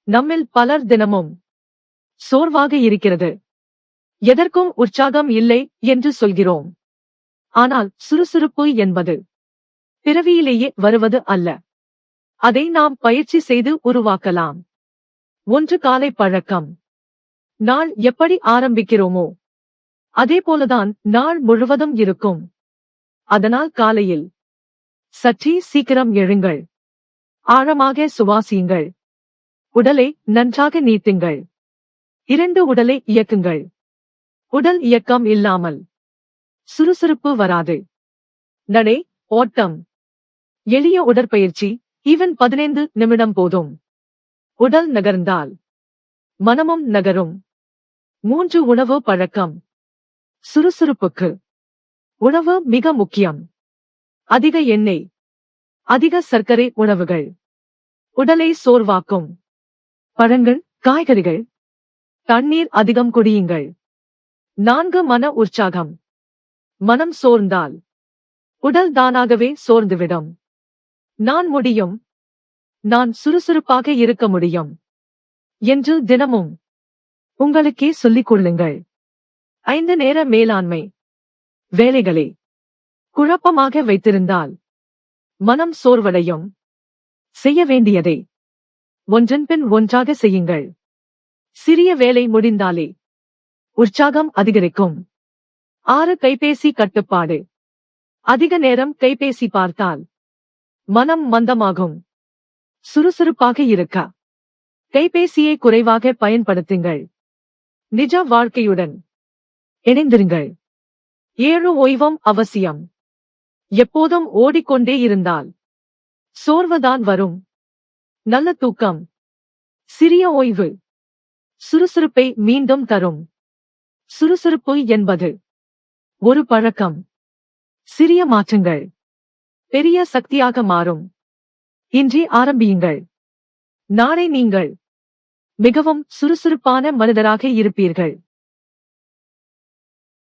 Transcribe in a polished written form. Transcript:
நம்மில் பலர் தினமும் சோர்வாக இருக்கிறது, எதற்கும் உற்சாகம் இல்லை என்று சொல்கிறோம். ஆனால் சுறுசுறுப்பு என்பது பிறவியிலேயே வருவது அல்ல. அதை நாம் பயிற்சி செய்து உருவாக்கலாம். ஒன்று காலை பழக்கம். நாள் எப்படி ஆரம்பிக்கிறோமோ அதேபோலதான் நாள் முழுவதும் இருக்கும். அதனால் காலையில் சற்றே சீக்கிரம் எழுங்கள். ஆழமாக சுவாசியுங்கள். உடலை நன்றாக நீட்டுங்கள். 2 உடலை இயக்குங்கள். உடல் இயக்கம் இல்லாமல் சுறுசுறுப்பு வராது. நடை, ஓட்டம், எளிய உடற்பயிற்சி, ஈவன் 15 நிமிடம் போதும். உடல் நகர்ந்தால் மனமும் நகரும். 3 உணவு பழக்கம். சுறுசுறுப்புக்கு உணவு மிக முக்கியம். அதிக எண்ணெய், அதிக சர்க்கரை உணவுகள் உடலை சோர்வாக்கும். பழங்கள், காய்கறிகள், தண்ணீர் அதிகம் குடியுங்கள். 4 மன உற்சாகம். மனம் சோர்ந்தால் உடல் தானாகவே சோர்ந்துவிடும். நான் முடியும், நான் சுறுசுறுப்பாக இருக்க முடியும் என்று தினமும் உங்களுக்கே சொல்லிக் கொள்ளுங்கள். 5 நேர மேலாண்மை. வேலைகளை குழப்பமாக வைத்திருந்தால் மனம் சோர்வடையும். செய்ய வேண்டியதை ஒன்றன் பின் ஒன்றாக செய்யுங்கள். சிறிய வேலை முடிந்தாலே உற்சாகம் அதிகரிக்கும். 6 கைபேசி கட்டுப்பாடு. அதிக நேரம் கைபேசி பார்த்தால் மனம் மந்தமாகும். சுறுசுறுப்பாக இருக்க கைபேசியை குறைவாக பயன்படுத்துங்கள். நிஜ வாழ்க்கையுடன் இணைந்திருங்கள். 7 ஓய்வும் அவசியம். எப்போதும் ஓடிக்கொண்டே இருந்தால் சோர்வுதான் வரும். நல்ல தூக்கம், சிறிய ஓய்வு சுறுசுறுப்பை மீண்டும் தரும். சுறுசுறுப்பு என்பது ஒரு பழக்கம். சிறிய மாற்றங்கள் பெரிய சக்தியாக மாறும். இன்றே ஆரம்பியுங்கள். நாளை நீங்கள் மிகவும் சுறுசுறுப்பான மனிதராக இருப்பீர்கள்.